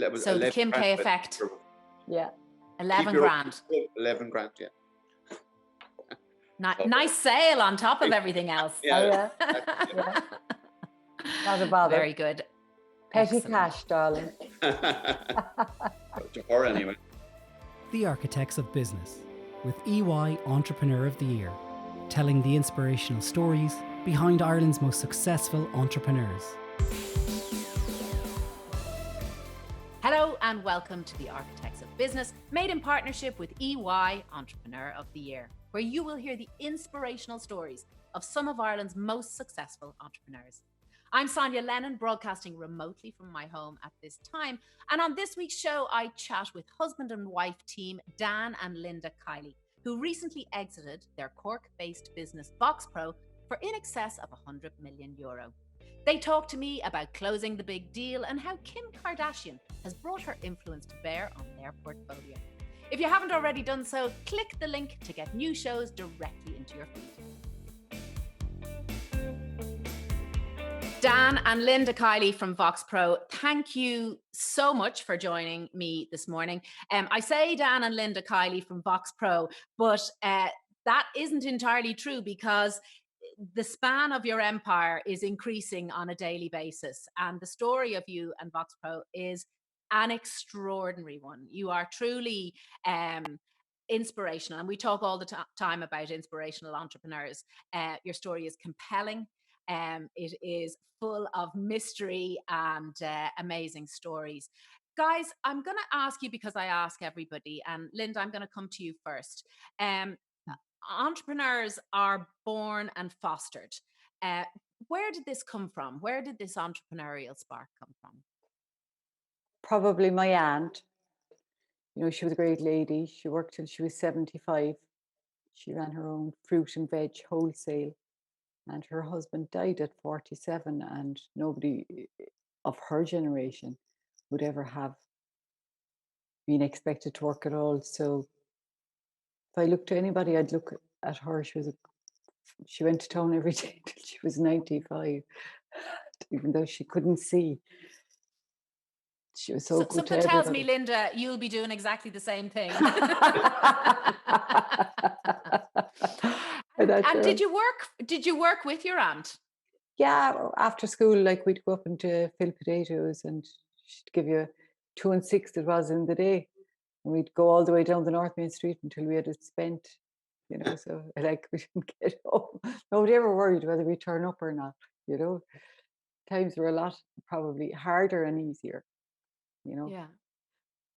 It was So the 11 Kim grand, K but effect, Yeah. 11 keep your grand. 11 grand, yeah. So, Nice sale on top of everything else. Oh, yeah. yeah. Yeah. Not a bother. Very good. Petty Excellent. cash, darling. To her anyway. The Architects of Business with EY Entrepreneur of the Year, telling the inspirational stories behind Ireland's most successful entrepreneurs. Hello and welcome to the Architects of Business, made in partnership with EY Entrepreneur of the Year, where you will hear the inspirational stories of some of Ireland's most successful entrepreneurs. I'm Sonia Lennon, broadcasting remotely from my home at this time. And on this week's show, I chat with husband and wife team Dan and Linda Kiely, who recently exited their Cork-based business Voxpro for in excess of €100 million. They talk to me about closing the big deal and how Kim Kardashian has brought her influence to bear on their portfolio. If you haven't already done so, click the link to get new shows directly into your feed. Dan and Linda Kiely from Voxpro, thank you so much for joining me this morning. I say Dan and Linda Kiely from Voxpro, but that isn't entirely true because the span of your empire is increasing on a daily basis. And the story of you and Voxpro is an extraordinary one. You are truly inspirational. And we talk all the time about inspirational entrepreneurs. Your story is compelling. It is full of mystery and amazing stories. Guys, I'm going to ask you because I ask everybody, and Linda, I'm going to come to you first. Entrepreneurs are born and fostered. Where did this come from? Where did this entrepreneurial spark come from? Probably my aunt. You know, she was a great lady. She worked till she was 75. She ran her own fruit and veg wholesale. And her husband died at 47, and nobody of her generation would ever have been expected to work at all. So if I looked to anybody, I'd look at her. She went to town every day till she was 95, even though she couldn't see. She was so good to something tells me, everybody. Linda, you'll be doing exactly the same thing. And did you work with your aunt? Yeah, after school, like we'd go up and fill potatoes, and she'd give you 2 and 6 it was in the day. And we'd go all the way down the North Main Street until we had it spent, you know, so like we didn't get home. Nobody ever worried whether we turn up or not, you know. Times were a lot probably harder and easier, you know. Yeah.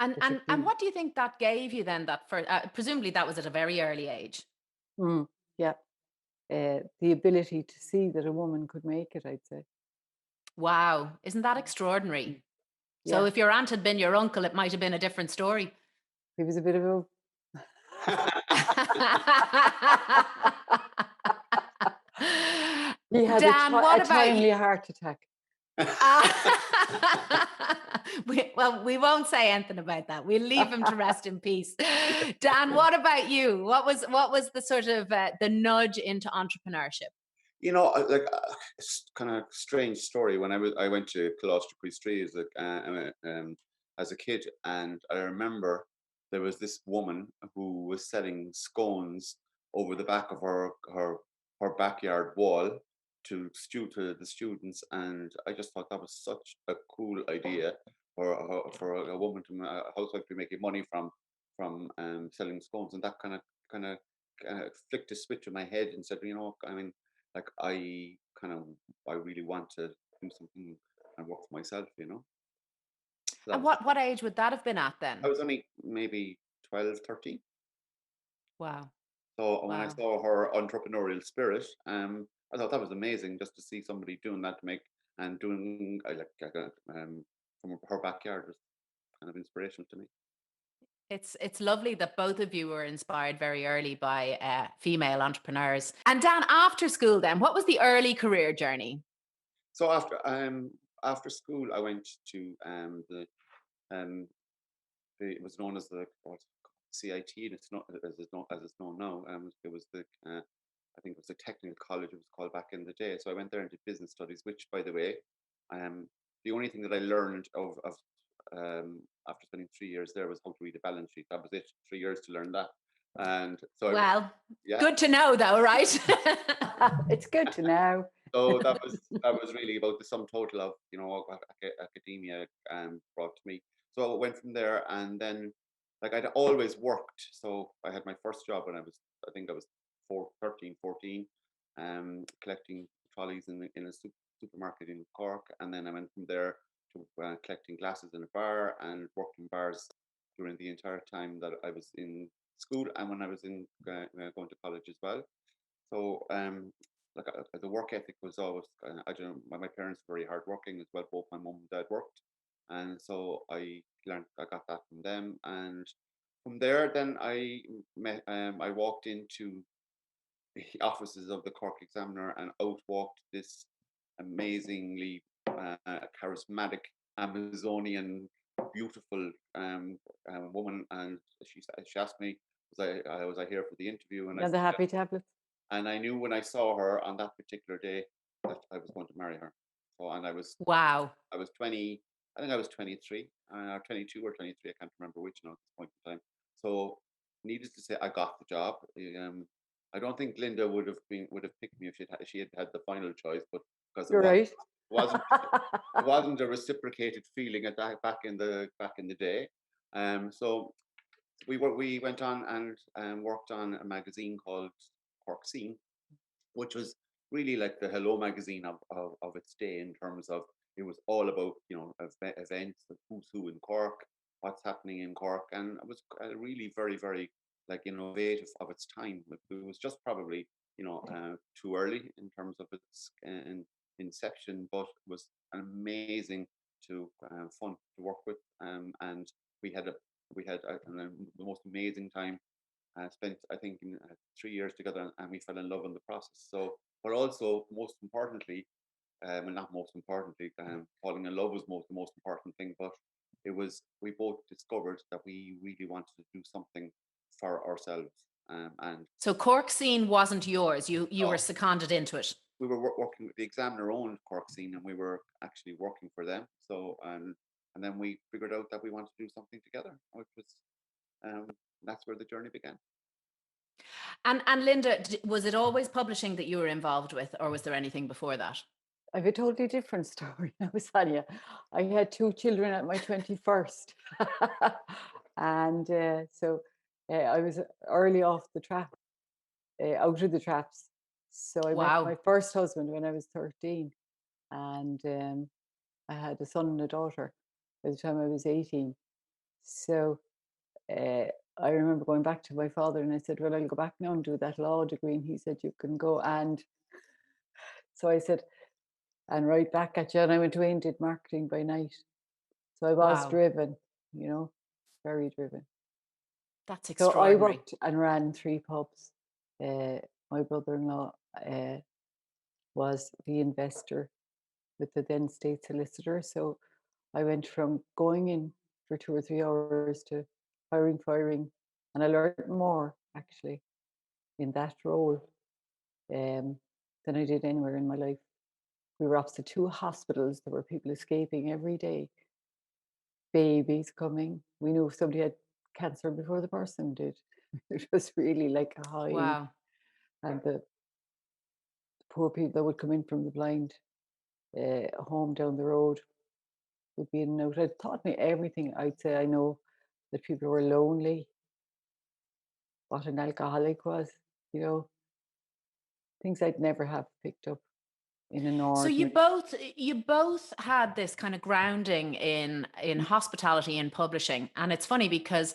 And what do you think that gave you then? That for presumably that was at a very early age. Yeah. The ability to see that a woman could make it, I'd say. Wow, isn't that extraordinary? Yeah. So if your aunt had been your uncle, it might have been a different story. He was a bit of a he had Dan, a timely heart attack. We won't say anything about that. We'll leave him to rest in peace. Dan, what about you? What was the sort of the nudge into entrepreneurship? You know, like kind of strange story. When I went to Colostre Priestry as a kid, and I remember there was this woman who was selling scones over the back of her backyard wall to the students, and I just thought that was such a cool idea for a woman a housewife to be making money from selling scones, and that kind of flicked a switch in my head and said, you know, I mean, like I really want to do something and work for myself, you know. So And what age would that have been at then? I was only maybe 12, 13. Wow. So when I saw her entrepreneurial spirit, I thought that was amazing just to see somebody doing that from her backyard was kind of inspirational to me. It's lovely that both of you were inspired very early by female entrepreneurs. And Dan, after school then, what was the early career journey? So after school, I went to it was known as the CIT, and it's not as it's known now. It was I think it was the technical college it was called back in the day. So I went there and did business studies, which, by the way, the only thing that I learned after spending 3 years there, was how to read a balance sheet. That was it. 3 years to learn that. And so, Well, yeah. good to know though, right? It's good to know. So that was really about the sum total of, what academia brought to me. So I went from there, and then, like, I'd always worked. So I had my first job when I think I was 13, 14, collecting trolleys in a supermarket in Cork, and then I went from there to collecting glasses in a bar, and worked in bars during the entire time that I was in school, and when I was in going to college as well. So, like, the work ethic was always, I don't know, my parents were very hardworking as well. Both my mum and dad worked, and so I got that from them. And from there, then I walked into the offices of the Cork Examiner, and out walked this amazingly charismatic Amazonian, beautiful woman, and she asked me, was I here for the interview, and I Now the said, happy tablets. and I knew when I saw her on that particular day that I was going to marry her. So, and Wow. I was 20, I think I was 23, or 22 or 23, I can't remember which now at this point in time. So, needless to say, I got the job. I don't think Linda would have picked me if she had the final choice, but because You're right. wasn't it wasn't a reciprocated feeling at that back in the day. So we went on and worked on a magazine called Cork Scene, which was really like the Hello magazine of its day, in terms of, it was all about, events, the who's who in Cork, what's happening in Cork, and it was really very, very, like, innovative of its time. It was just probably, too early in terms of its inception, but it was amazing to fun to work with, and we had a the most amazing time. Spent, I think, 3 years together, and we fell in love in the process. So, but also, most importantly, well, not most importantly, falling in love was the most important thing. But it was, we both discovered that we really wanted to do something for ourselves, and So Cork Scene wasn't yours. You were uh, seconded into it. we were working with the Examiner owned Cork Scene, and we were actually working for them. So, and then we figured out that we wanted to do something together, which was, um, that's where the journey began. And Linda, was it always publishing that you were involved with, or was there anything before that? I have a totally different story now, Sonia. I had 2 children at my 21st. And so I was early off the trap, out of the traps. So I met my Wow. first husband when I was 13. And I had a son and a daughter by the time I was 18. So uh, I remember going back to my father and I said, well, I'll go back now and do that law degree. And he said, you can go. And so I said, and right back at you. And I went away and did marketing by night. So I was Wow. driven, very driven. That's So I extraordinary. worked and ran 3 pubs. My brother-in-law was the investor with the then state solicitor. So I went from going in for 2 or 3 hours to hiring, firing, and I learned more actually in that role than I did anywhere in my life. We were opposite 2 hospitals. There were people escaping every day, babies coming. We knew if somebody had cancer before the person did. It was really like a high, Wow. and the poor people that would come in from the blind home down the road would be in and out. It taught me everything. I'd say I know that people were lonely, what an alcoholic was, you know, things I'd never have picked up in an So ordinary. you both had this kind of grounding in hospitality and publishing, and it's funny because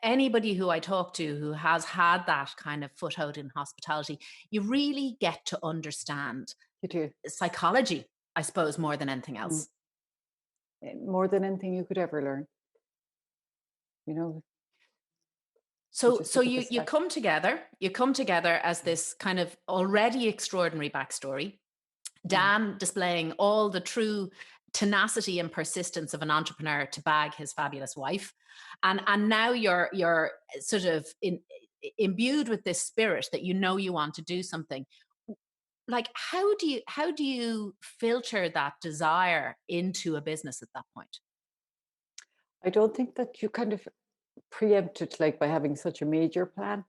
anybody who I talk to who has had that kind of foothold in hospitality, you really get to understand You do. psychology, I suppose, more than anything Mm. else. More than anything you could ever learn, you know, you So just so look at the you stats. come together as this kind of already extraordinary backstory. Dan displaying all the true tenacity and persistence of an entrepreneur to bag his fabulous wife, and now you're sort of imbued with this spirit that you want to do something. Like, how do you filter that desire into a business at that point? I don't think that you kind of preempt it like by having such a major plan.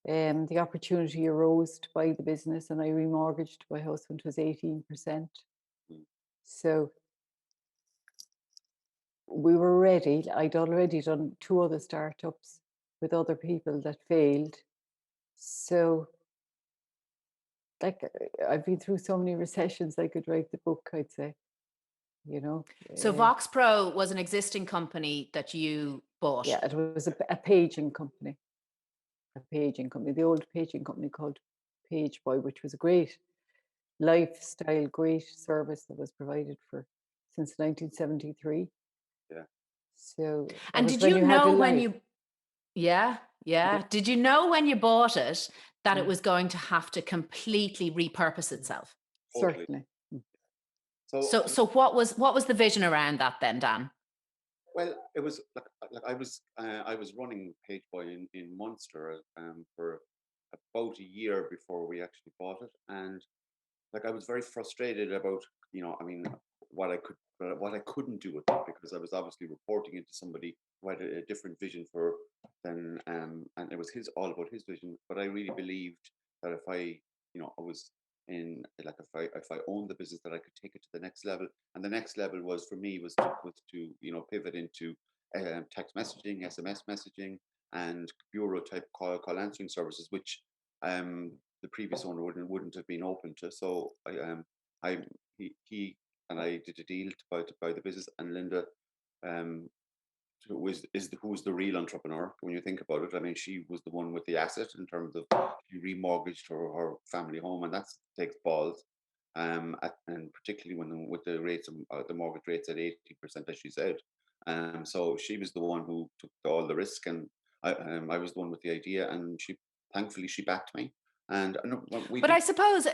The opportunity arose to buy the business, and I remortgaged my house when it was 18%. Mm. So we were ready. I'd already done 2 other startups with other people that failed. So, like, I've been through so many recessions, I could write the book, I'd say, you know. So Voxpro was an existing company that you bought. Yeah, it was a paging company. A paging company, the old paging company called Page Boy, which was a great lifestyle, great service that was provided for since 1973. Yeah. So that And was did when you you had a know when life. you, yeah, Yeah. did you know when you bought it that it Mm. was going to have to completely repurpose itself? Totally. Certainly. Mm. So what was the vision around that then, Dan? Well, it was like I was running Page Boy in Munster for about a year before we actually bought it, and like I was very frustrated about, I mean, what I couldn't do with it, because I was obviously reporting into somebody who had a different vision for than and it was his all about his vision. But I really believed that if I was in, like, if I owned the business, that I could take it to the next level. And the next level was for me was to pivot into text messaging, SMS messaging, and bureau type call answering services, which the previous owner wouldn't have been open to. So I he and I did a deal to buy the business. And Linda, um, who's the real entrepreneur when you think about it. I mean, she was the one with the asset in terms of she remortgaged her family home, and that takes balls. And particularly when with the rates of the mortgage rates at 80%, as she said. So she was the one who took all the risk, and I was the one with the idea, and thankfully she backed me. And we But did. I suppose,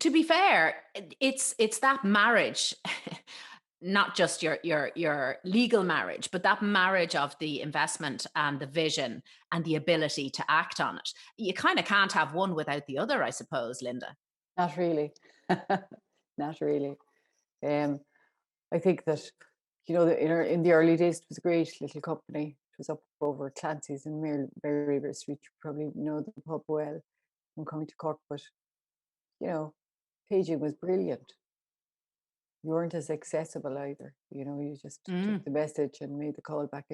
to be fair, it's that marriage, not just your legal marriage, but that marriage of the investment and the vision and the ability to act on it. You kind of can't have one without the other, I suppose, Linda. Not really. Not really. Um, I think that, in the early days, it was a great little company. It was up over Clancy's in Mary Street. You probably know the pub well from coming to Cork, but, paging was brilliant. You weren't as accessible either. You just took the message and made the call back.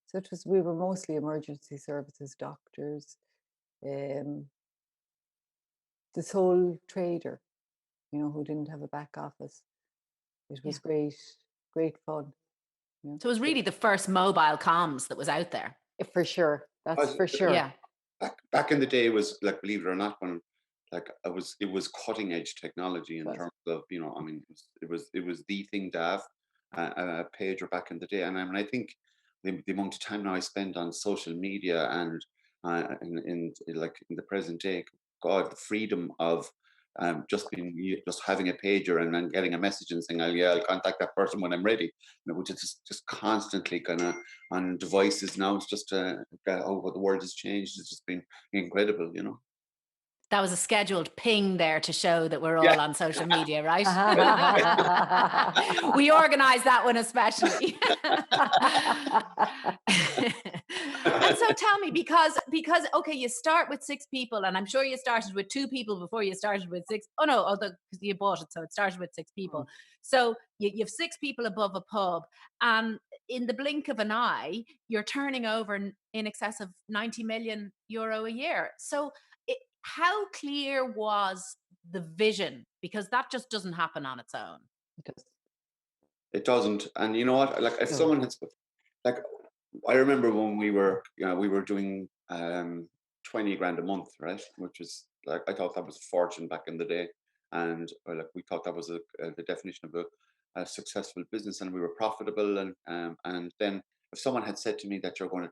So we were mostly emergency services, doctors, the sole trader, who didn't have a back office. It was great, great fun. So it was really the first mobile comms that was out there. For sure. That's for sure. Yeah. Back in the day, it was like, believe it or not, when like it was cutting edge technology in terms of, I mean, it was the thing to have a pager back in the day. And I think the amount of time now I spend on social media and in the present day, God, the freedom of just having a pager and then getting a message and saying, I'll contact that person when I'm ready, which is just constantly kind of on devices now. It's just what the world has changed. It's just been incredible. That was a scheduled ping there to show that we're all Yeah. on social media, right? We organized that one especially. And so tell me, because okay, you start with 6 people, and I'm sure you started with 2 people before you started with 6. Oh no, because you bought it, so it started with 6 people. So you've 6 people above a pub, and in the blink of an eye, you're turning over in excess of 90 million euro a year. So how clear was the vision? Because that just doesn't happen on its own. It doesn't. And you know what? Like, if someone had, like, I remember when we were doing 20 grand a month, right? Which was like, I thought that was a fortune back in the day. And like, we thought that was the definition of a successful business, and we were profitable. And then if someone had said to me that you're going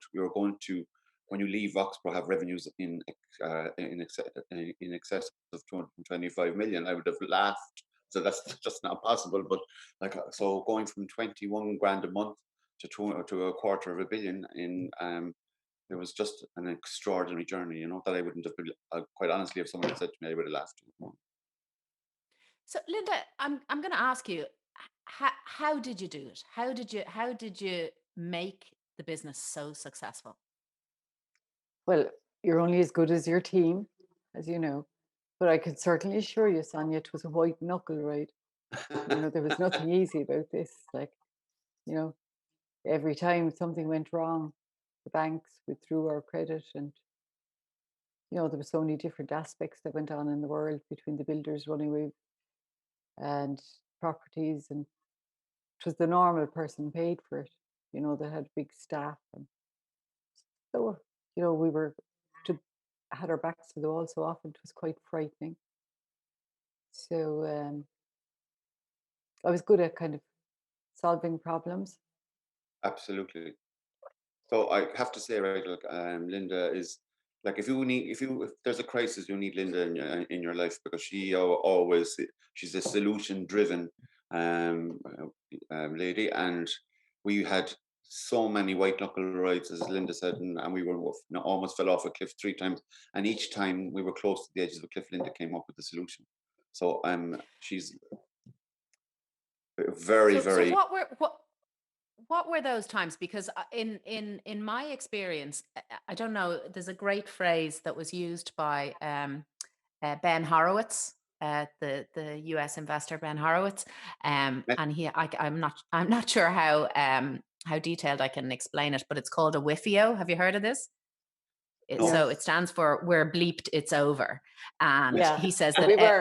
to, when you leave Voxpro, have revenues in excess of 225 million, I would have laughed. So that's just not possible. But like, so going from 21 grand a month to a quarter of a billion it was just an extraordinary journey, that I wouldn't have been, quite honestly, if someone had said to me, I would have laughed. So Linda, I'm going to ask you, how did you do it? How did you make the business so successful? Well, you're only as good as your team, as you know. But I can certainly assure you, Sonia, it was a white knuckle ride. There was nothing easy about this. Like, you know, every time something went wrong, the banks withdrew our credit, and there were so many different aspects that went on in the world between the builders running away and properties, and it was the normal person paid for it. That had big staff, and so we were to had our backs to the wall so often. It was quite frightening. So I was good at kind of solving problems. Absolutely. So I have to say, right, look, Linda is like, if there's a crisis, you need Linda in your life, because she's a solution driven lady, and we had so many white knuckle rides, as Linda said, and we were almost fell off a cliff 3 times, and each time we were close to the edges of a cliff, Linda came up with the solution. So she's very, So very. what were those times? Because in my experience, I don't know, there's a great phrase that was used by Ben Horowitz, the US investor Ben Horowitz, and I'm not sure how detailed I can explain it, but it's called a WIFIO. Have you heard of this? No. So it stands for "we're bleeped, it's over," and Yeah. he says So that we were.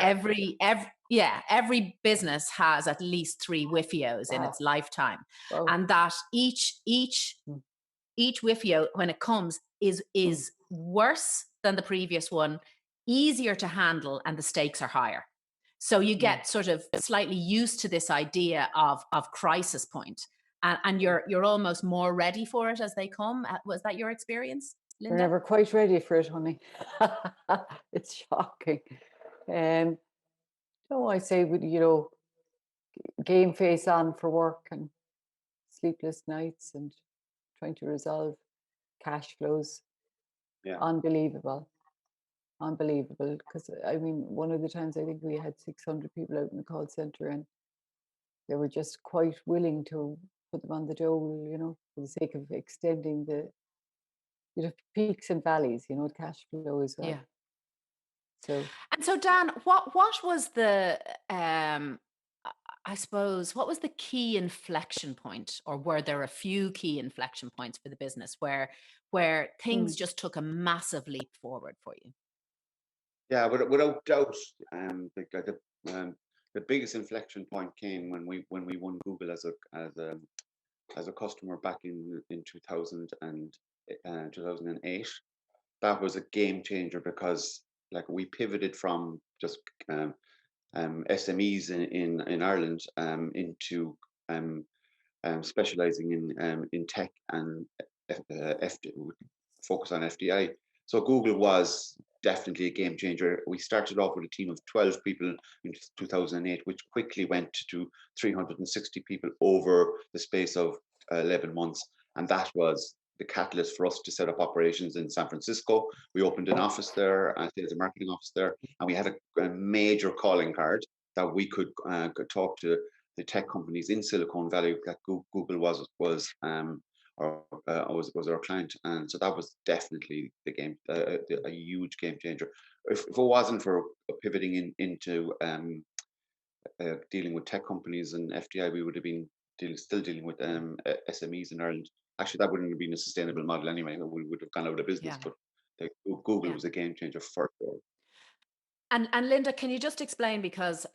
every business has at least 3 WIFIOs in its lifetime, Wow. and that each WIFIO, when it comes, is worse than the previous one, easier to handle, and the stakes are higher. So you get sort of slightly used to this idea of crisis point, and you're almost more ready for it as they come. Was that your experience, We're Linda? never quite ready for it, honey. It's shocking. No, I say, game face on for work and sleepless nights and trying to resolve cash flows. Yeah. Unbelievable. Because one of the times I think we had 600 people out in the call center, and they were just quite willing to put them on the dole, for the sake of extending the peaks and valleys, cash flow as well. Yeah. So Dan, what was the I suppose, what was the key inflection point, or were there a few key inflection points for the business where things just took a massive leap forward for you? Yeah, without doubt, the biggest inflection point came when we won Google as a customer back in 2000 and 2008. That was a game changer, because like we pivoted from just SMEs in Ireland into specializing in tech and focus on FDI. So Google was definitely a game changer. We started off with a team of 12 people in 2008, which quickly went to 360 people over the space of 11 months. And that was the catalyst for us to set up operations in San Francisco. We opened an office there, a sales and marketing office there, and we had a major calling card that we could talk to the tech companies in Silicon Valley that Google was our client, and so that was definitely a huge game changer. If it wasn't for pivoting into dealing with tech companies and FDI, we would have been still dealing with SMEs in Ireland. Actually, that wouldn't have been a sustainable model anyway. We would have gone out of business. Yeah. But Google was a game changer for sure. And Linda, can you just explain, because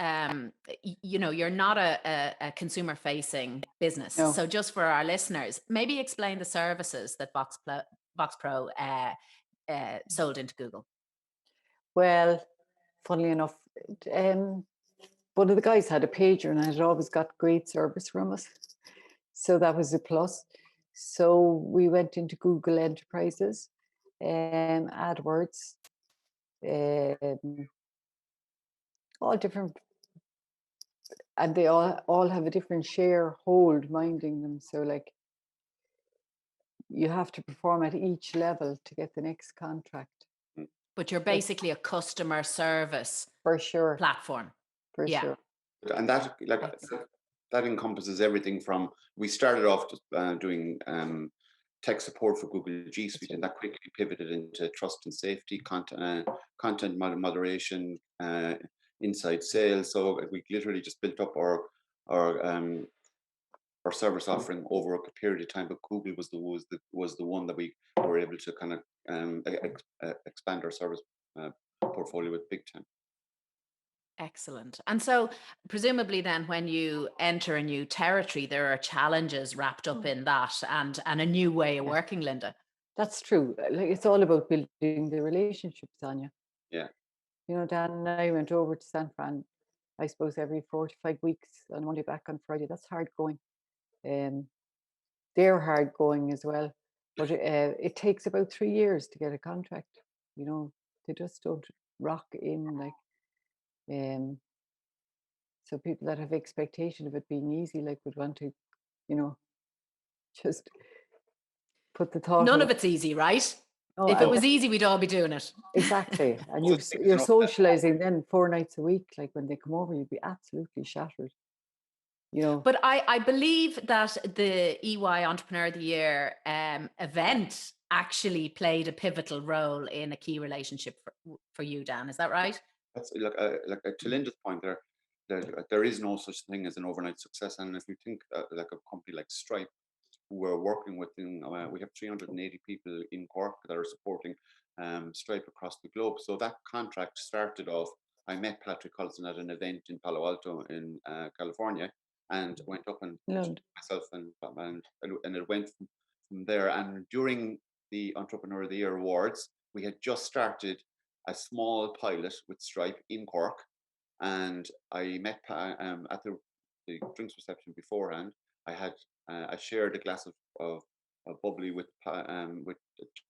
you're not a consumer facing business. No. So just for our listeners, maybe explain the services that Voxpro sold into Google. Well, funnily enough, one of the guys had a pager, and I had always got great service from us. So that was a plus. So we went into Google Enterprises, AdWords, all different, and they all have a different sharehold minding them. So like, you have to perform at each level to get the next contract. But you're basically a customer service For sure. platform. For Yeah. sure. And that, like, that encompasses everything from, we started off just, doing tech support for Google G Suite, and that quickly pivoted into trust and safety, content moderation, inside sales. So we literally just built up our um, our service offering over a period of time. But Google was the one that we were able to kind of expand our service portfolio with big time. Excellent. And so, presumably, then, when you enter a new territory, there are challenges wrapped up in that, and a new way of working, Linda. That's true. Like, it's all about building the relationships, Tanya. Yeah. You know, Dan and I went over to San Fran, I suppose, every 4 to 5 weeks, and Monday back on Friday. That's hard going. They're hard going as well. But it takes about 3 years to get a contract. You know, they just don't rock in like. So people that have expectation of it being easy, like, would want to, you know, just put the thought None out. of it's easy, right? Oh, If it was easy, we'd all be doing it. exactly. And Well, you're socializing then 4 nights a week. Like, when they come over, you'd be absolutely shattered. You know. But I believe that the EY Entrepreneur of the Year event actually played a pivotal role in a key relationship for you, Dan. Is that right? That's like to Linda's point there is no such thing as an overnight success. And if you think like a company like Stripe, who we're working with, we have 380 people in Cork that are supporting Stripe across the globe. So that contract started off, I met Patrick Collison at an event in Palo Alto in California, and went up and introduced myself, and it went from there. And during the Entrepreneur of the Year Awards, we had just started a small pilot with Stripe in Cork, and I met at the drinks reception beforehand. I shared a glass of bubbly with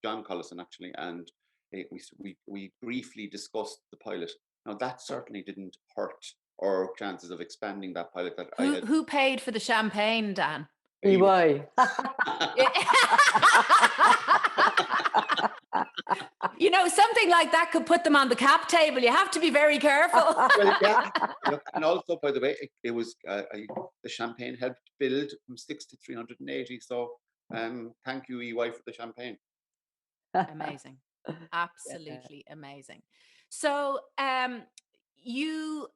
John Collison, actually, and we briefly discussed the pilot. Now, that certainly didn't hurt our chances of expanding that pilot. That Who paid for the champagne, Dan? EY. You know, something like that could put them on the cap table. You have to be very careful. Well, yeah. Look, and also, by the way, it was the champagne helped build from 6 to 380. So, thank you, EY, for the champagne. Amazing, absolutely amazing. So, you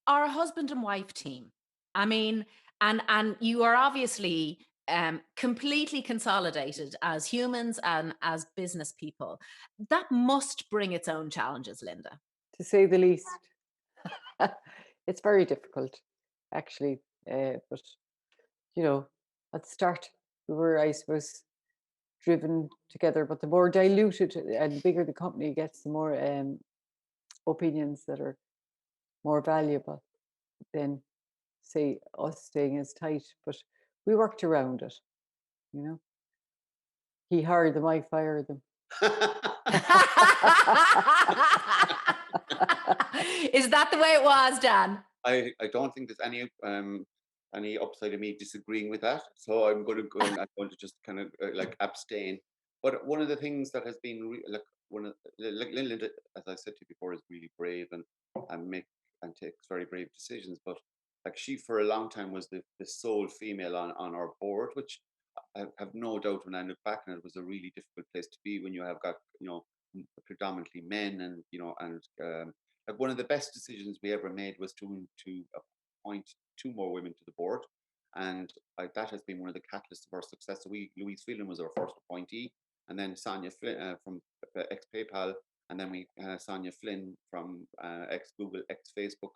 are a husband and wife team. I mean, and you are obviously completely consolidated as humans and as business people. That must bring its own challenges, Linda. To say the least. It's very difficult, actually. But, you know, at the start, we were, I suppose, driven together. But the more diluted and bigger the company gets, the more opinions that are more valuable than, say, us staying as tight. But we worked around it, you know. He hired them, I fired them. Is that the way it was, Dan? I don't think there's any upside of me disagreeing with that. So I'm going to just kind of like abstain. But one of the things that has been like Linda, as I said to you before, is really brave and takes very brave decisions. But like, she for a long time was the sole female on our board, which I have no doubt, when I look back, and it was a really difficult place to be when you have got, predominantly men, and like, one of the best decisions we ever made was to appoint 2 more women to the board, and that has been one of the catalysts of our success. So Louise Phelan was our first appointee, and then Sonia Flynn from ex PayPal, and then we Sonia Flynn from ex Google, ex Facebook,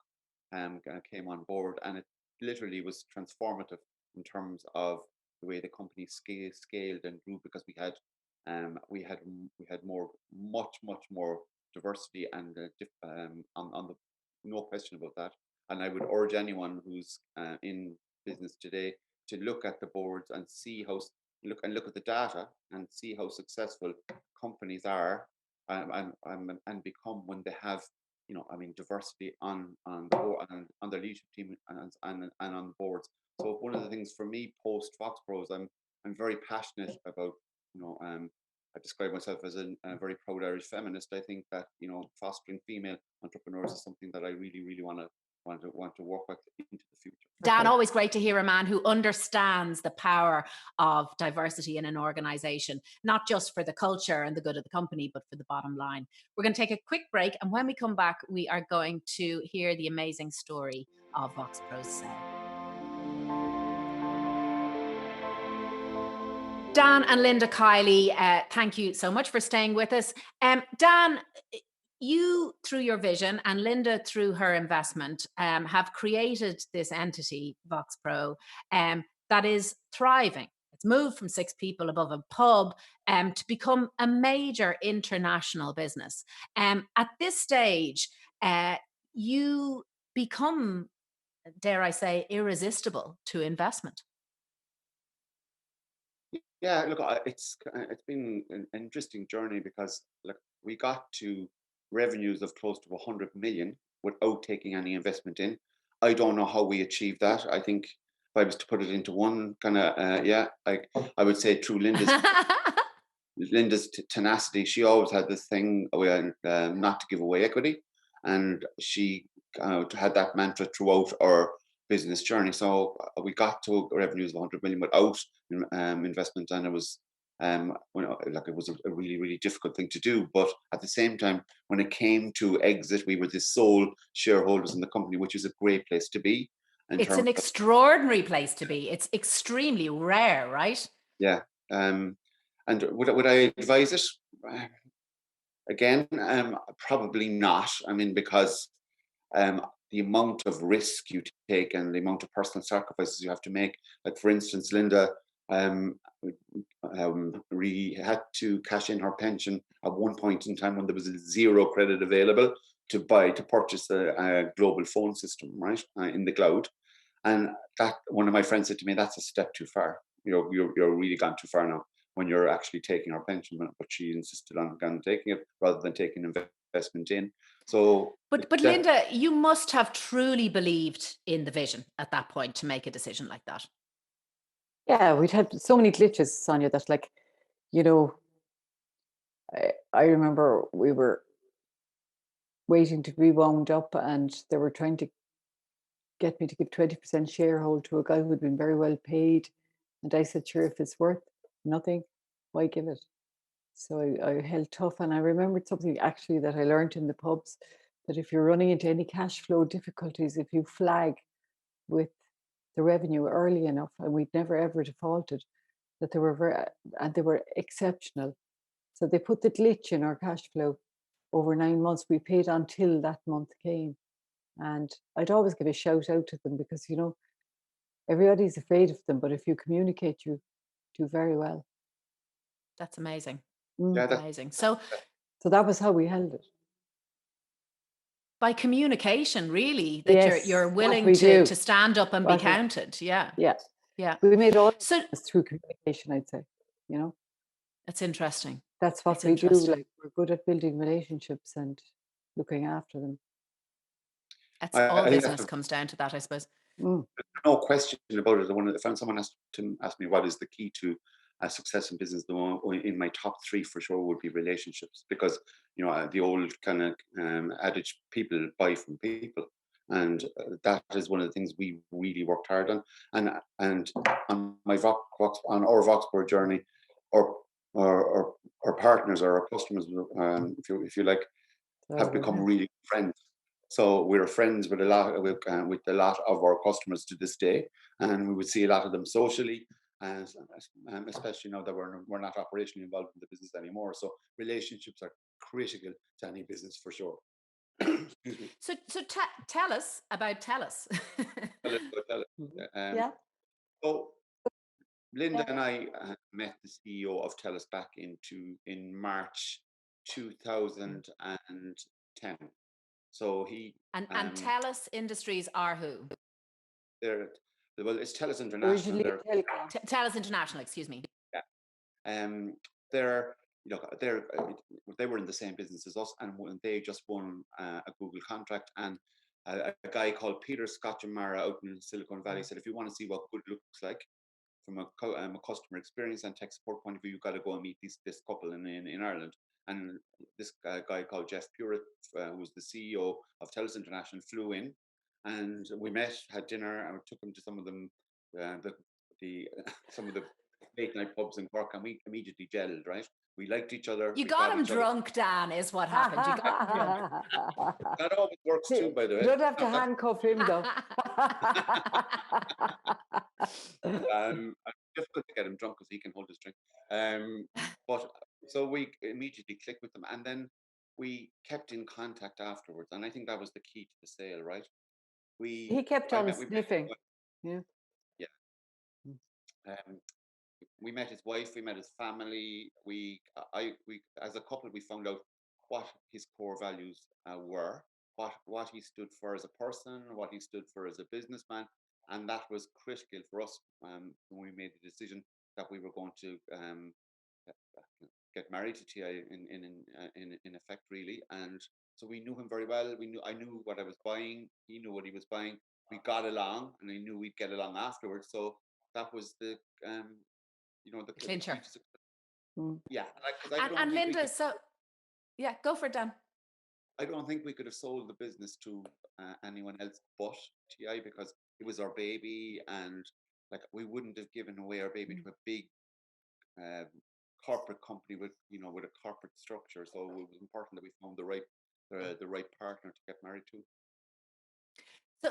came on board, and it literally was transformative in terms of the way the company scaled and grew, because we had much more diversity, and on the, no question about that. And I would urge anyone who's in business today to look at the boards and see look at the data and see how successful companies are, and become when they have, diversity on the board, and on the leadership team, and on the boards. So one of the things for me post Voxpro is I'm very passionate about, I describe myself as a very proud Irish feminist. I think that, fostering female entrepreneurs is something that I really, really want to want to work with into the future. Dan, Okay. always great to hear a man who understands the power of diversity in an organization, not just for the culture and the good of the company, but for the bottom line. We're going to take a quick break. And when we come back, we are going to hear the amazing story of Voxpro's sale. Dan and Linda Kiely, thank you so much for staying with us. Dan, you, through your vision, and Linda, through her investment, have created this entity, Voxpro, that is thriving. It's moved from 6 people above a pub to become a major international business. At this stage, you become, dare I say, irresistible to investment. Yeah, look, it's been an interesting journey because look, we got to revenues of close to 100 million without taking any investment in. I don't know how we achieved that. I think if I was to put it into one kind of I would say through Linda's tenacity. She always had this thing not to give away equity, and she had that mantra throughout our business journey. So we got to revenues of 100 million without investment, and it was it was a really really difficult thing to do. But at the same time, when it came to exit, we were the sole shareholders in the company, which is a great place to be. It's an extraordinary place to be. It's extremely rare, right? Yeah. And would I advise it? Again, probably not. I mean, because the amount of risk you take and the amount of personal sacrifices you have to make. Like, for instance, Linda had to cash in her pension at one point in time when there was zero credit available to purchase a global phone system, right, in the cloud. And that, one of my friends said to me, that's a step too far. You're really gone too far now when you're actually taking her pension. But she insisted on taking it rather than taking investment in. So, but Linda, you must have truly believed in the vision at that point to make a decision like that. Yeah, we'd had so many glitches, Sonia, that, like, you know, I remember we were waiting to be wound up, and they were trying to get me to give 20% sharehold to a guy who'd been very well paid. And I said, sure, if it's worth nothing, why give it? So I held tough. And I remembered something actually that I learned in the pubs, that if you're running into any cash flow difficulties, if you flag with the revenue early enough, and we'd never ever defaulted, that they were exceptional. So they put the glitch in our cash flow over 9 months. We paid until that month came. And I'd always give a shout out to them because, everybody's afraid of them, but if you communicate, you do very well. That's amazing. yeah, Amazing. So that was how we held it. By communication, really, that Yes, you're willing we do. to stand up and be counted. Yeah. Yeah. Yeah. We made all So this through communication, I'd say. that's interesting. That's what we do. Like, we're good at building relationships and looking after them. That's all business comes down to that, I suppose. No question about it. If someone has to ask me what is the key to success in business, in my top 3 for sure would be relationships, because the old kind of adage, people buy from people, and that is one of the things we really worked hard on. And on on our Voxpro journey, our partners or our customers, if you like, have become really good friends. So we're friends with a lot of our customers to this day, and we would see a lot of them socially, and especially now that we're not operationally involved in the business anymore. So relationships are critical to any business for sure. So tell us about TELUS. Tell us. Yeah. So Linda and I met the CEO of TELUS back in March 2010. So he and TELUS Industries are who? It's TELUS International. TELUS International, excuse me. Yeah. They were in the same business as us, and they just won a Google contract. And a guy called Peter Scotchamara out in Silicon Valley said, if you want to see what good looks like from a customer experience and tech support point of view, you've got to go and meet this couple in Ireland. And this guy called Jeff Puritt, who was the CEO of TELUS International, flew in, and we met, had dinner, and we took him to some of them, some of the late night pubs in Cork, and we immediately gelled. Right, we liked each other. You We got him each other. drunk, Dan, is what happened. You got him drunk. That always works too, by the way. You don't have to handcuff him though. It's difficult to get him drunk because he can hold his drink. But so we immediately clicked with them, and then we kept in contact afterwards. And I think that was the key to the sale, right? He kept on sniffing. Yeah. Yeah. We met his wife. We met his family. We as a couple, we found out what his core values were, what he stood for as a person, what he stood for as a businessman, and that was critical for us when we made the decision that we were going to get married to Ti in effect, really. And so we knew him very well. I knew what I was buying. He knew what he was buying. We got along, and I knew we'd get along afterwards. So that was the the clincher. Yeah, and Linda, so yeah, go for it, Dan. I don't think we could have sold the business to anyone else but Ti, because it was our baby, and like we wouldn't have given away our baby to a big corporate company with a corporate structure. So it was important that we found the right partner to get married to.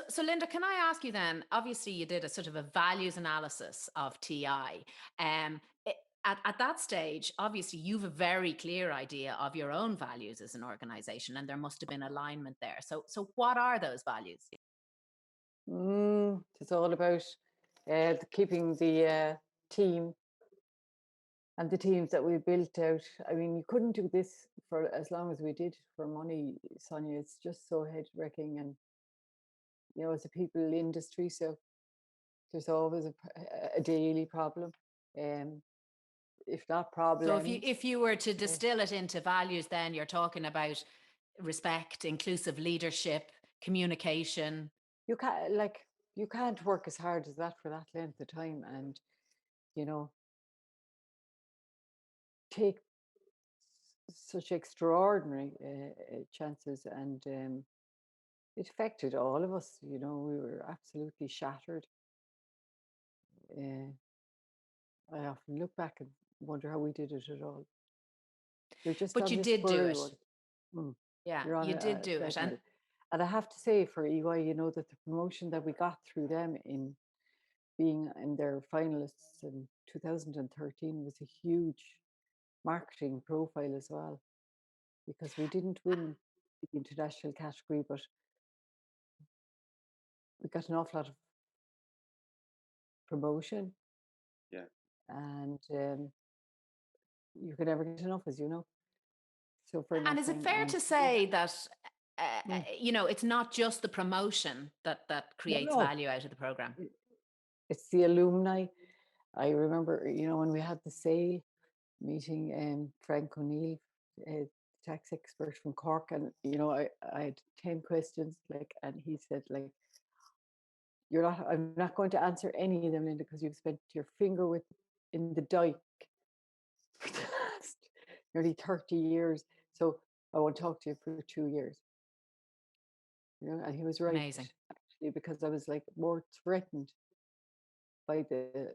So Linda, can I ask you then, obviously you did a sort of a values analysis of TI. At that stage, obviously you've a very clear idea of your own values as an organization, and there must have been alignment there. So what are those values? It's all about keeping the team and the teams that we built out. I mean, you couldn't do this for as long as we did for money, Sonia. It's just so head-wrecking, and it's a people industry, so there's always a daily problem. If not problem. So if you were to distill it into values, then you're talking about respect, inclusive leadership, communication. You can't work as hard as that for that length of time, and take such extraordinary chances, and it affected all of us. We were absolutely shattered. I often look back and wonder how we did it at all. But you did do it. Yeah, you did do it. And I have to say, for EY, that the promotion that we got through them in being in their finalists in 2013 was a huge marketing profile as well, because we didn't win the international category, but we got an awful lot of promotion. Yeah. And you can never get enough, as you know. So and is it fair to say that it's not just the promotion that creates value out of the program? It's the alumni. I remember, when we had the sale meeting, Frank O'Neill, tax expert from Cork, and I had 10 questions, and he said, I'm not going to answer any of them, Linda, because you've spent your finger in the dike for the last nearly 30 years. So I won't talk to you for 2 years. And he was right. Amazing. Actually, because I was more threatened by the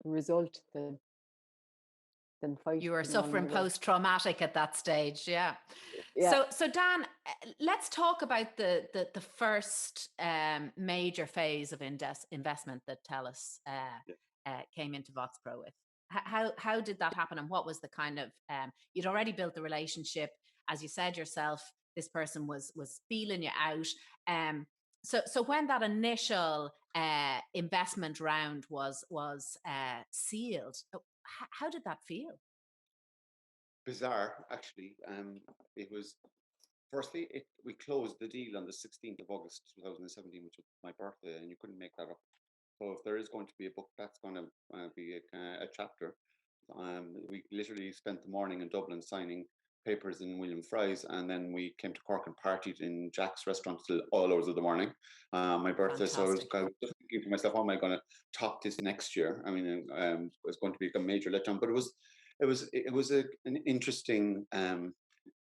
result than fighting. You were suffering post-traumatic at that stage, yeah. Yeah. So Dan, let's talk about the first major phase of investment that TELUS came into Voxpro with. How did that happen, and what was the kind of you'd already built the relationship, as you said yourself, this person was feeling you out. So when that initial investment round was sealed, how did that feel? Bizarre, actually. It was, firstly, we closed the deal on the 16th of August 2017, which was my birthday, and you couldn't make that up. So if there is going to be a book, that's going to be a chapter. We literally spent the morning in Dublin signing papers in William Fry's, and then we came to Cork and partied in Jack's restaurant till all hours of the morning. My birthday. Fantastic. So I was just thinking to myself, how am I going to top this next year? I mean, it was going to be a major letdown, but it was an interesting kind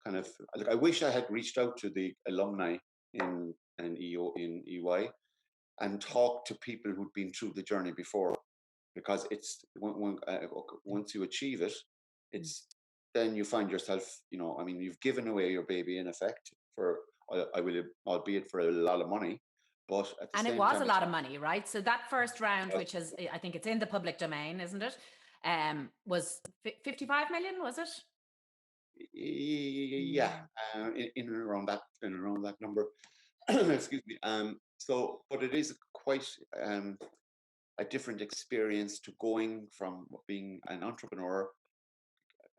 of. I wish I had reached out to the alumni in in EY, and talk to people who'd been through the journey before, because it's once you achieve it, it's then you find yourself, I mean, you've given away your baby in effect for, I will, albeit for a lot of money, but at the And it same was time, a lot of money, right? So that first round, well, which is, I think it's in the public domain, isn't it? Was 55 million, was it? yeah, in and around that number. Excuse me. So, but it is quite a different experience to going from being an entrepreneur,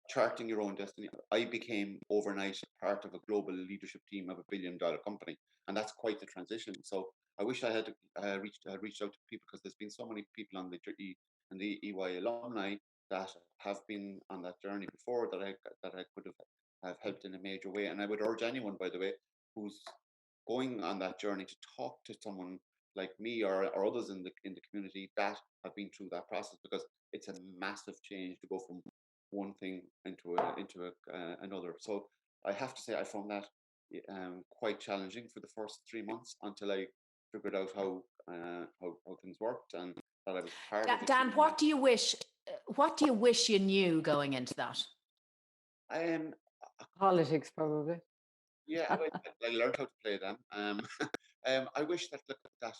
charting your own destiny. I became overnight part of a global leadership team of $1 billion company, and that's quite the transition. So I wish I had reached out to people, because there's been so many people on the EY alumni that have been on that journey before, that I could have helped in a major way. And I would urge anyone, by the way, who's going on that journey, to talk to someone like me, or others in the community that have been through that process, because it's a massive change to go from one thing into another. So I have to say, I found that quite challenging for the first 3 months, until I figured out how things worked, and that I was part of a Dan, team. what do you wish you knew going into that? Um, Politics, probably. yeah, I learned how to play them. I wish that, look, that,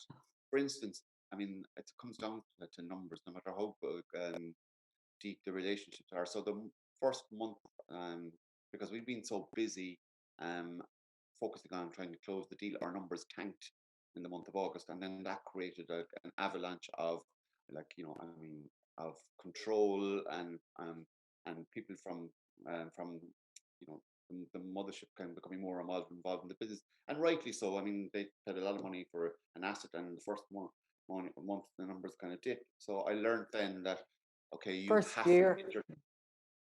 for instance, I mean, it comes down to numbers, no matter how deep the relationships are. So the first month, because we've been so busy focusing on trying to close the deal, our numbers tanked in the month of August, and then that created an avalanche of, like, I mean, of control, and people from the mothership kind of becoming more involved in the business, and rightly so. I mean, they paid a lot of money for an asset, and the first month the numbers kind of dipped. So I learned then that, okay, you First have to year. hit your,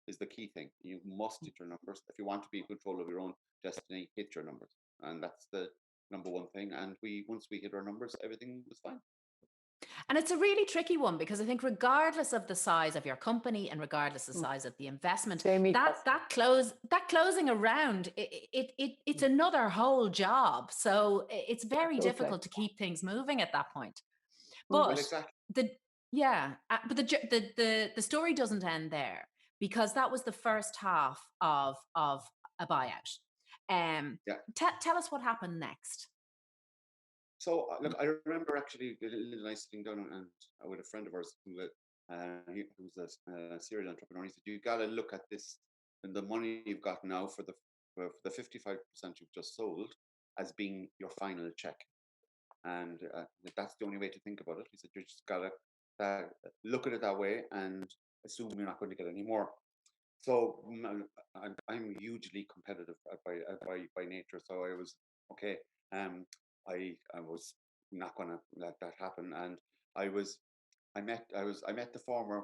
is the key thing. You must hit your numbers if you want to be in control of your own destiny. Hit your numbers, and that's the number one thing. And once we hit our numbers, everything was fine. And it's a really tricky one, because I think regardless of the size of your company, and regardless of the size of the investment, Same that closing around, it's another whole job. So it's very Totally. difficult to keep things moving at that point. Well, But exactly. but the story doesn't end there, because that was the first half of a buyout. Yeah. Tell us what happened next. So look, I remember actually Linda and I sitting down and with a friend of ours who's a serial entrepreneur. He said, "You got to look at this, and the money you've got now for the 55% you've just sold, as being your final check, and that's the only way to think about it." He said, "You just got to look at it that way, and assume you're not going to get any more." So I'm hugely competitive by nature. So I was okay. I was not going to let that happen, and I met the former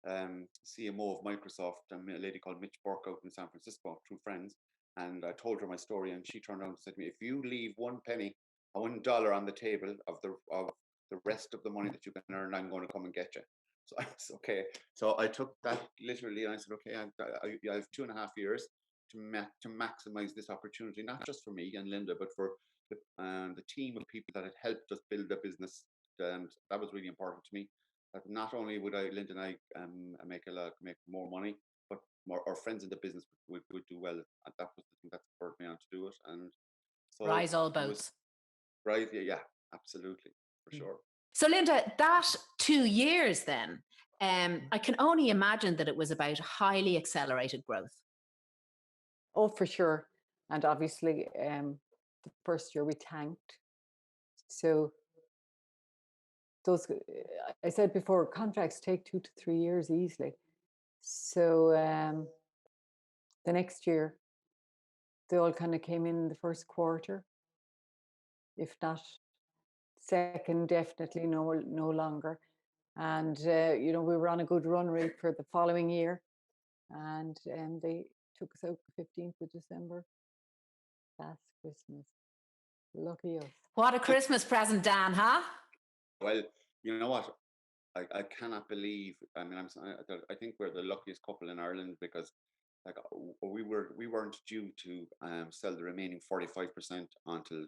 CMO of Microsoft, a lady called Mitch Burke, out in San Francisco, through friends. And I told her my story, and she turned around and said to me, "If you leave $1 on the table of the rest of the money that you can earn, I'm going to come and get you." So I was okay. So I took that literally, and I said, "Okay, I have 2.5 years to maximize this opportunity, not just for me and Linda, but for the team of people that had helped us build a business." And that was really important to me. That not only would Linda and I make more money, but our friends in the business would do well. And that was the thing that spurred me on to do it. And so Rise all it was boats. right. Yeah, absolutely, for sure. So Linda, that 2 years then, I can only imagine that it was about highly accelerated growth. Oh, for sure. And obviously, the first year we tanked. So those, I said before, contracts take 2 to 3 years easily. So the next year, they all kind of came in the first quarter, if not second, definitely no longer. And we were on a good run rate for the following year, and they took us out the 15th of December. Last Christmas. Lucky us. What a Christmas present, Dan, huh? Well, you know what? I cannot believe. I mean, I think we're the luckiest couple in Ireland, because like we weren't due to sell the remaining 45% until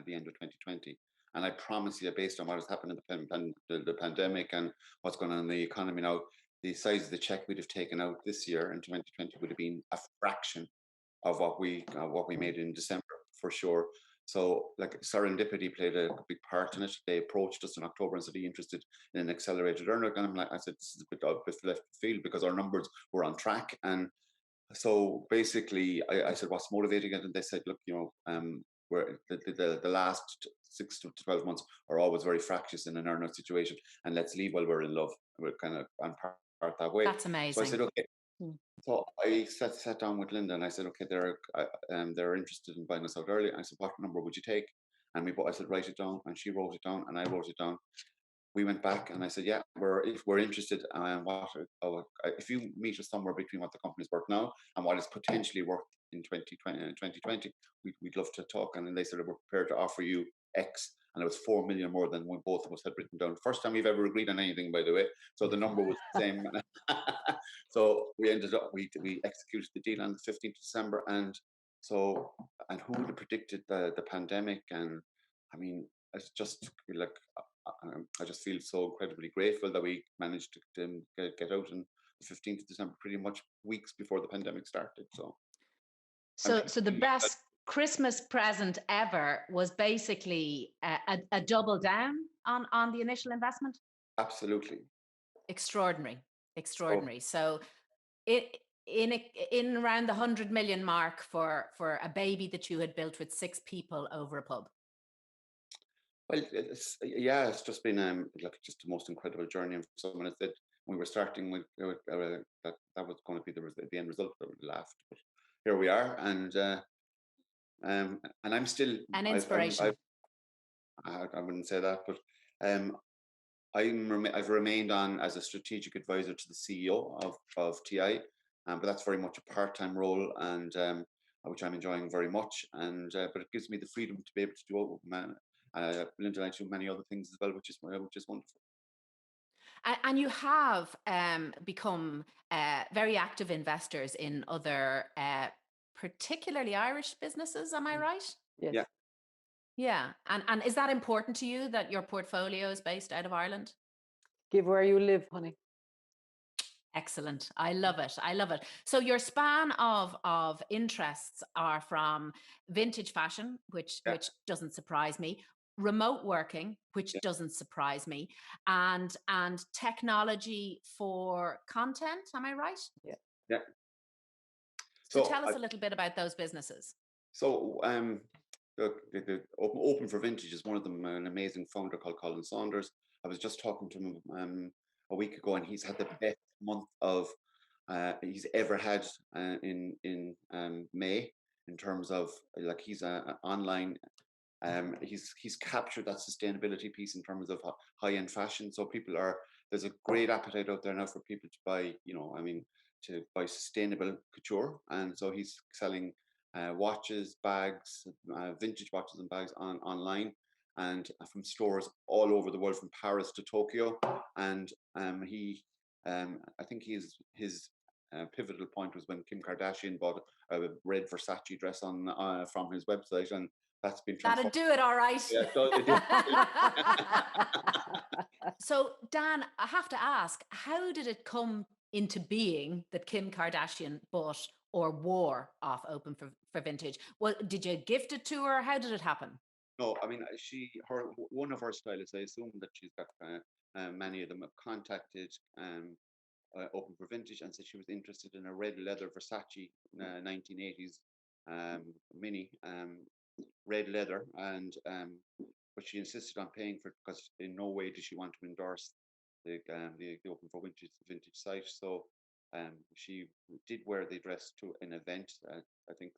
the end of 2020. And I promise you, based on what has happened in the pandemic and what's going on in the economy now, the size of the check we'd have taken out this year in 2020 would have been a fraction of what we made in December, for sure. So, like, serendipity played a big part in it. They approached us in October and said, "Are you interested in an accelerated earner?" And I said, "This is a bit left field," because our numbers were on track. And so basically, I said, "What's motivating it?" And they said, "Look, we're the last 6 to 12 months are always very fractious in an earner situation, and let's leave while we're in love." We're kind of on part that way. That's So I amazing. said, "Okay." Hmm. So I sat down with Linda and I said, "Okay, they're interested in buying us out early." I said, "What number would you take?" And I said, "Write it down," and she wrote it down, and I wrote it down. We went back and I said, "Yeah, if we're interested, if you meet us somewhere between what the company's worth now and what it's potentially worth in 2020, we'd love to talk." And then they said, "We're prepared to offer you X." And it was 4 million more than when both of us had written down. First time we've ever agreed on anything, by the way. So the number was the same. So we ended up, we executed the deal on the 15th of December. And who would have predicted the pandemic? And I mean, it's just like, I just feel so incredibly grateful that we managed to get out on the 15th of December, pretty much weeks before the pandemic started. So the best Christmas present ever was basically a double down on the initial investment. Absolutely. Extraordinary. So in around the 100 million mark for a baby that you had built with 6 people over a pub. Well, it's just been like just the most incredible journey. And someone had said we were starting with that was going to be the end result. I would have laughed, but here we are, and I'm still An inspiration. I wouldn't say that, but I've remained on as a strategic advisor to the CEO of TI, but that's very much a part-time role, and which I'm enjoying very much. And but it gives me the freedom to be able to do Linda and I do many other things as well, which is wonderful. And you have become very active investors in other, particularly Irish businesses. Am I right? Yes. Yeah. Yeah. And is that important to you that your portfolio is based out of Ireland? Give where you live, honey. Excellent. I love it. So your span of interests are from vintage fashion, which doesn't surprise me, remote working, which doesn't surprise me, and technology for content. Am I right? Yeah. So tell us a little bit about those businesses. So the Open for Vintage is one of them. An amazing founder called Colin Saunders. I was just talking to him a week ago, and he's had the best month of he's ever had in May, in terms of, like, he's online. He's captured that sustainability piece in terms of high-end fashion. So there's a great appetite out there now for people to buy, to buy sustainable couture. And so he's selling watches, bags, vintage watches and bags online, and from stores all over the world, from Paris to Tokyo. And I think his pivotal point was when Kim Kardashian bought a red Versace dress from his website, and that's been That'd do it all right. Yeah, So Dan, I have to ask, how did it come into being that Kim Kardashian bought or wore off Open for Vintage? Well, did you gift it to her? How did it happen? No, I mean, one of her stylists, I assume that she's got many of them, have contacted Open for Vintage and said she was interested in a red leather Versace 1980s mini, red leather, and but she insisted on paying for it, because in no way did she want to endorse the Open for Vintage site. So she did wear the dress to an event. I think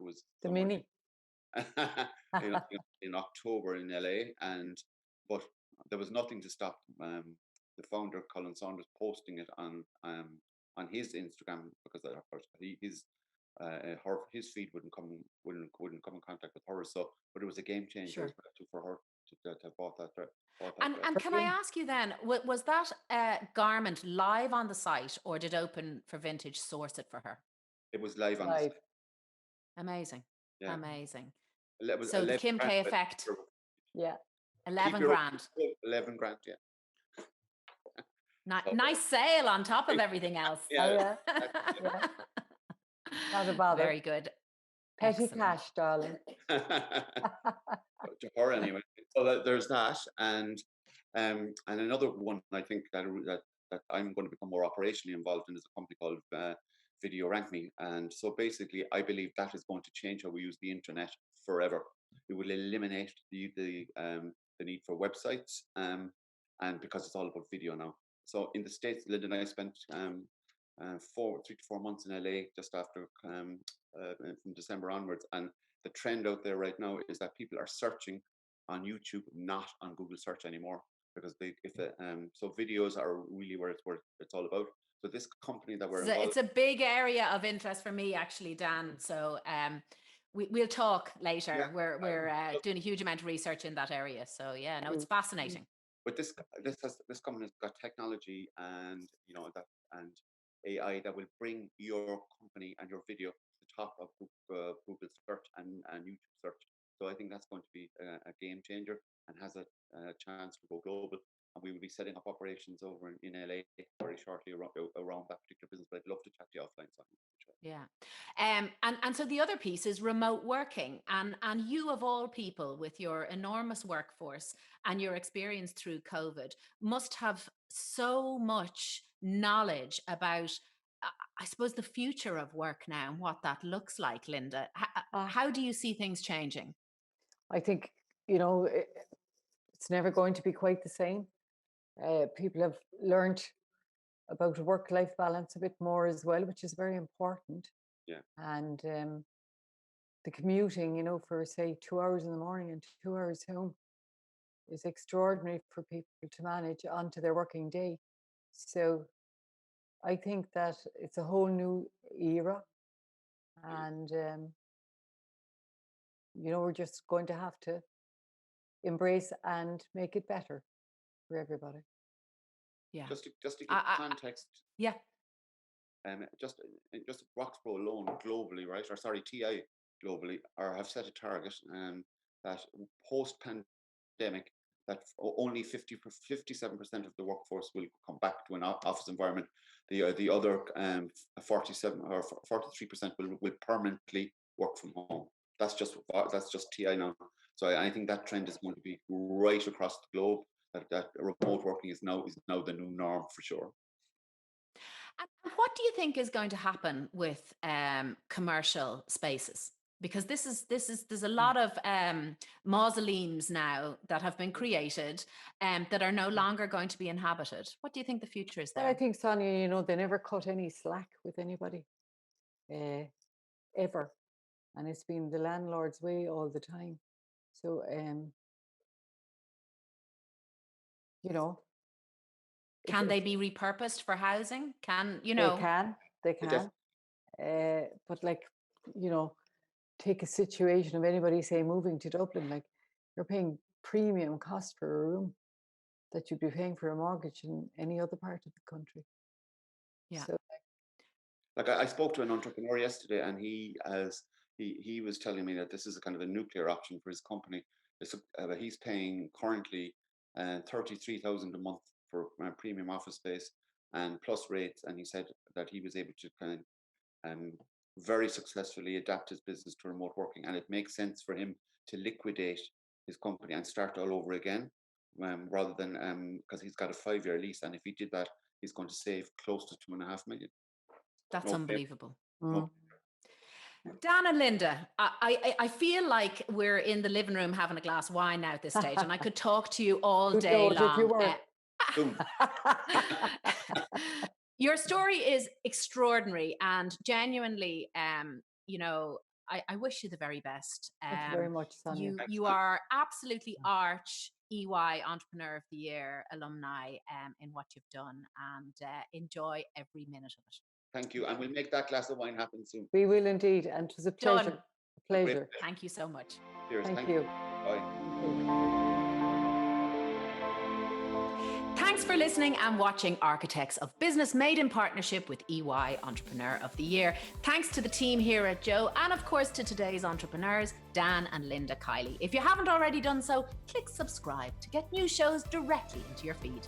it was the mini in October in LA, but there was nothing to stop the founder Colin Saunders posting it on his Instagram, because of course his feed wouldn't come in contact with hers. So, but it was a game changer for her to have bought that. And can I ask you then, was that garment live on the site, or did Open for Vintage source it for her? It was live on the site. Amazing. Yeah. Amazing. It was So the 11 Kim grand, K but effect, Yeah. keep 11 your grand. 11 grand, yeah. So, Nice sale on top of everything else. Oh, yeah, yeah. exactly. Yeah. Not a bother. Very good. Petty Excellent. cash, darling. To her anyway. So there's that, and another one I think that I'm going to become more operationally involved in is a company called Video Rank Me, and so basically I believe that is going to change how we use the internet forever. It will eliminate the need for websites, and because it's all about video now. So in the States, Linda and I spent 3 to 4 months in LA just after from December onwards, and the trend out there right now is that people are searching on YouTube, not on Google search anymore, because so videos are really where it's all about. So this company that we're involved, It's a big area of interest for me, actually, Dan. So we'll talk later. Yeah, We're doing a huge amount of research in that area. So yeah, no, it's fascinating. but this company's got technology and and AI that will bring your company and your video to the top of Google search and YouTube search. So I think that's going to be a game changer and has a chance to go global. And we will be setting up operations over in LA very shortly around that particular business. But I'd love to chat to you offline. Yeah. And so the other piece is remote working, and you of all people, with your enormous workforce and your experience through COVID, must have so much knowledge about, I suppose, the future of work now and what that looks like, Linda. How do you see things changing? I think, it's never going to be quite the same. People have learned about work-life balance a bit more as well, which is very important. Yeah. And the commuting, for say 2 hours in the morning and 2 hours home is extraordinary for people to manage onto their working day. So I think that it's a whole new era, and we're just going to have to embrace and make it better for everybody. Yeah. Just to give context. Yeah. Just Voxpro alone globally, right? Or sorry, TI globally, or have set a target that post pandemic, that only 57% of the workforce will come back to an office environment. The other 47 or 43% will permanently work from home. That's just TI now. So I think that trend is going to be right across the globe. That remote working is now the new norm for sure. And what do you think is going to happen with commercial spaces? Because there's a lot of mausoleums now that have been created that are no longer going to be inhabited. What do you think the future is there? Well, I think, Sonia, they never cut any slack with anybody, ever. And it's been the landlord's way all the time. So, can they be repurposed for housing? They can. But take a situation of anybody, say, moving to Dublin, like you're paying premium cost for a room that you'd be paying for a mortgage in any other part of the country. Yeah. So, I spoke to an entrepreneur yesterday, and he was telling me that this is a kind of a nuclear option for his company. He's paying currently 33,000 a month for premium office space and plus rates, and he said that he was able to kind of very successfully adapt his business to remote working, and it makes sense for him to liquidate his company and start all over again, rather than because he's got a 5-year lease, and if he did that, he's going to save close to 2.5 million. That's unbelievable. No. Dan and Linda, I feel like we're in the living room having a glass of wine now at this stage, and I could talk to you all day long. If you were. Your story is extraordinary, and genuinely, I wish you the very best. Thank you very much, Sonia. You are absolutely arch EY Entrepreneur of the Year alumni in what you've done, and enjoy every minute of it. Thank you, and we'll make that glass of wine happen soon. We will indeed, and it was a pleasure. Done. A pleasure. Thank you so much. Cheers. Thank you. Bye. Thanks Thanks for listening and watching Architects of Business, made in partnership with EY Entrepreneur of the Year. Thanks to the team here at Joe, and of course to today's entrepreneurs, Dan and Linda Kiely. If you haven't already done so, click subscribe to get new shows directly into your feed.